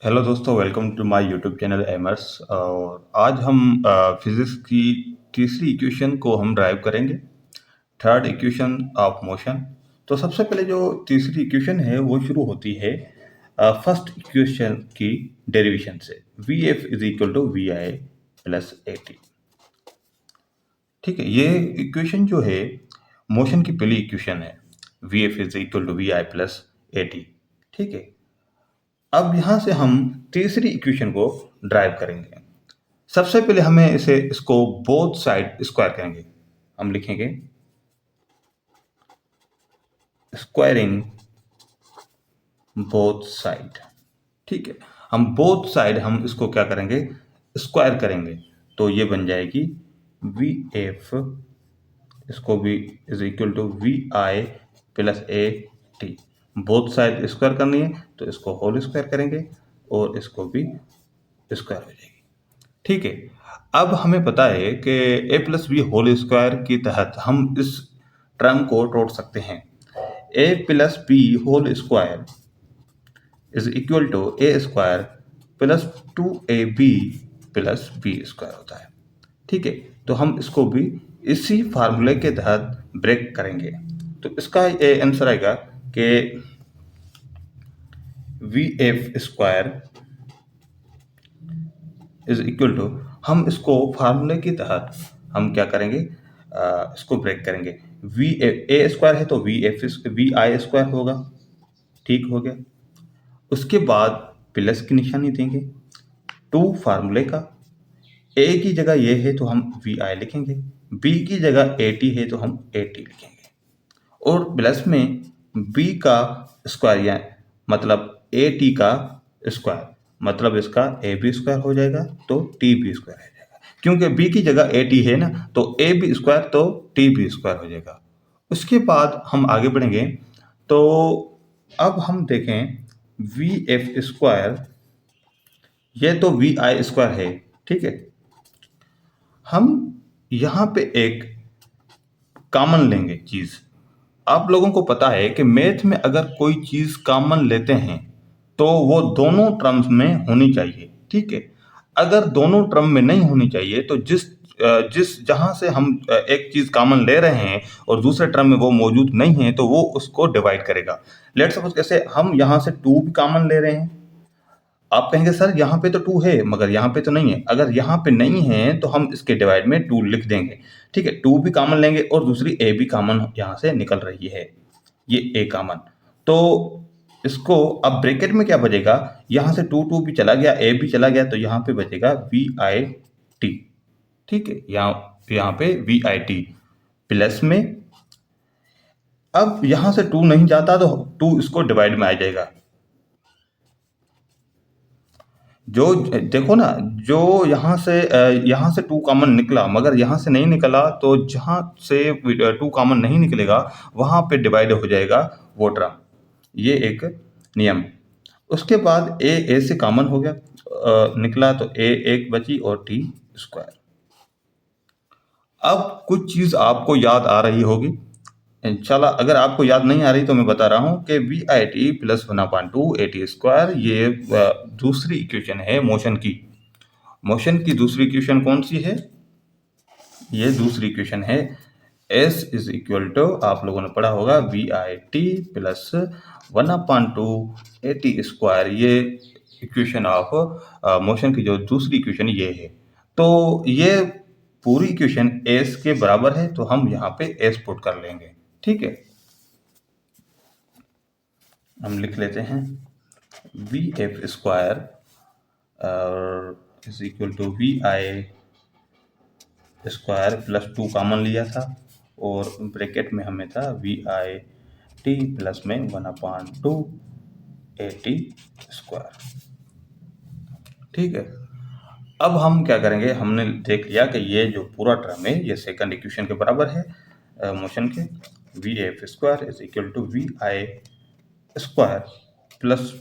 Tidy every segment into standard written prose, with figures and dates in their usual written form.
Hello दोस्तों, welcome to my YouTube channel एमर्स। और आज हम फिजिक्स की तीसरी इक्वेशन को हम ड्राइव करेंगे, थर्ड इक्वेशन ऑफ मोशन। तो सबसे पहले जो तीसरी इक्वेशन है वो शुरू होती है फर्स्ट इक्वेशन की डेरिवेशन से, v f is equal to v i plus a t. ठीक है, ये इक्वेशन जो है मोशन की पहली इक्वेशन है, v f is equal to v i plus a t. ठीक है, अब यहां से हम तीसरी इक्वेशन को ड्राइव करेंगे। सबसे पहले हमें इसको बोथ साइड स्क्वायर करेंगे। हम लिखेंगे स्क्वायरिंग बोथ साइड। ठीक है, हम बोथ साइड हम इसको क्या करेंगे, स्क्वायर करेंगे। तो ये बन जाएगी वी एफ, इसको भी is equal to v i plus a t. Both side square करनी है तो इसको होल स्क्वायर करेंगे और इसको भी स्क्वायर हो जाएगी। ठीक है, अब हमें पता है कि A plus B whole square के तहत हम इस टर्म को तोड़ सकते हैं। A plus B whole square is equal to A square plus 2ab plus B square होता है। ठीक है, तो हम इसको भी इसी फार्मूले के तहत ब्रेक करेंगे। तो इसका ये आंसर आएगा कि v f square is equal to, हम इसको फार्मूले के तहत हम क्या करेंगे, इसको ब्रेक करेंगे। वी एफ ए स्क्वायर है तो वी आई स्क्वायर होगा। ठीक हो गया, उसके बाद प्लस की निशानी देंगे, टू फार्मूले का, ए की जगह ये है तो हम वी आई लिखेंगे, बी की जगह ए टी है तो हम ए टी लिखेंगे, और प्लस में बी का स्क्वायर या मतलब ए टी का स्क्वायर, मतलब इसका ए बी स्क्वायर हो जाएगा तो टी बी स्क्वायर हो जाएगा। क्योंकि बी की जगह ए टी है ना, तो ए बी स्क्वायर तो टी बी स्क्वायर हो जाएगा। उसके बाद हम आगे बढ़ेंगे। तो अब हम देखें वी एफ स्क्वायर, ये तो वी आई स्क्वायर है। ठीक है, हम यहाँ पे एक कॉमन लेंगे चीज। आप लोगों को पता है कि मैथ में अगर कोई चीज कॉमन लेते हैं तो वो दोनों टर्म्स में होनी चाहिए। ठीक है, अगर दोनों टर्म में नहीं होनी चाहिए तो जिस जहां से हम एक चीज कॉमन ले रहे हैं और दूसरे टर्म में वो मौजूद नहीं है तो वो उसको डिवाइड करेगा। लेट सपोज कैसे, हम यहाँ से टू भी कॉमन ले रहे हैं। आप कहेंगे सर यहाँ पे तो टू है मगर यहाँ पे तो नहीं है। अगर यहाँ पे नहीं है तो हम इसके डिवाइड में टू लिख देंगे। ठीक है, टू भी कॉमन लेंगे और दूसरी ए भी कॉमन यहाँ से निकल रही है, ये ए कॉमन। तो इसको अब ब्रैकेट में क्या बचेगा, यहाँ से टू टू भी चला गया, ए भी चला गया, तो यहाँ पे बचेगा वी आई टी। ठीक है, यहाँ पे वी आई टी प्लस में, अब यहाँ से टू नहीं जाता तो टू इसको डिवाइड में आ जाएगा। जो देखो ना, जो यहाँ से टू कॉमन निकला मगर यहाँ से नहीं निकला, तो जहाँ से टू कॉमन नहीं निकलेगा वहाँ पे डिवाइड हो जाएगा वो टर्म। ये एक नियम। उसके बाद ए से कॉमन हो गया, निकला तो ए एक बची और टी स्क्वायर। अब कुछ चीज़ आपको याद आ रही होगी इंशाल्लाह। अगर आपको याद नहीं आ रही तो मैं बता रहा हूँ कि v i t plus 1/2 a t square, ये दूसरी इक्वेशन है मोशन की। मोशन की दूसरी इक्वेशन कौन सी है, ये दूसरी इक्वेशन है S इज इक्वल टू, आप लोगों ने पढ़ा होगा, v i t plus 1/2 a t square. ये इक्वेशन ऑफ मोशन की जो दूसरी इक्वेशन ये है। तो ये पूरी इक्वेशन S के बराबर है तो हम यहाँ पे S पुट कर लेंगे। ठीक है, हम लिख लेते हैं v f square is equal to v i square plus two common लिया था और ब्रैकेट में हमें था वी आई टी प्लस में 1/2 ए टी स्क्वायर। ठीक है, अब हम क्या करेंगे, हमने देख लिया कि ये जो पूरा टर्म है ये सेकंड इक्वेशन के बराबर है मोशन के। V f square is equal to v i square plus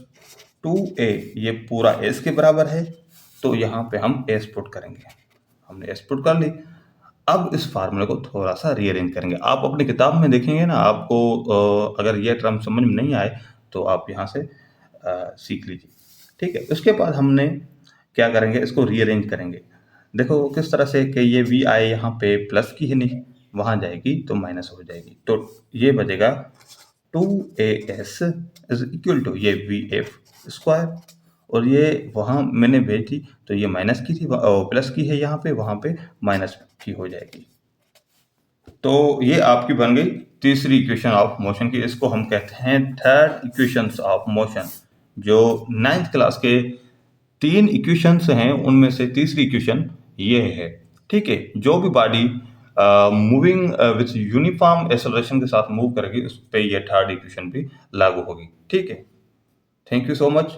2a, ये पूरा s के बराबर है तो यहाँ पे हम s पुट करेंगे। हमने s पुट कर ली। अब इस फार्मूले को थोड़ा सा रीअरेंज करेंगे। आप अपनी किताब में देखेंगे ना, आपको अगर ये टर्म समझ में नहीं आए तो आप यहाँ से सीख लीजिए। ठीक है। उसके बाद हमने क्या करेंगे, इसको रीअरेंज करेंगे। देखो किस तरह से कि ये वी आई यहाँ पे प्लस की है, नहीं वहाँ जाएगी तो माइनस हो जाएगी, तो ये बचेगा 2as इज इक्वल टू ये वी एफ स्क्वायर, और ये वहाँ मैंने भेज दी तो ये माइनस की थी, प्लस की है यहाँ पे, वहाँ पे माइनस की हो जाएगी। तो ये आपकी बन गई तीसरी इक्वेशन ऑफ मोशन की। इसको हम कहते हैं थर्ड इक्वेशंस ऑफ मोशन। जो 9th क्लास के 3 इक्वेशंस हैं उनमें से तीसरी इक्वेशन ये है। ठीक है, जो भी body moving with uniform acceleration के साथ मूव करेगी उस पे ये थर्ड इक्वेशन भी लागू होगी। ठीक है, थैंक यू सो मच।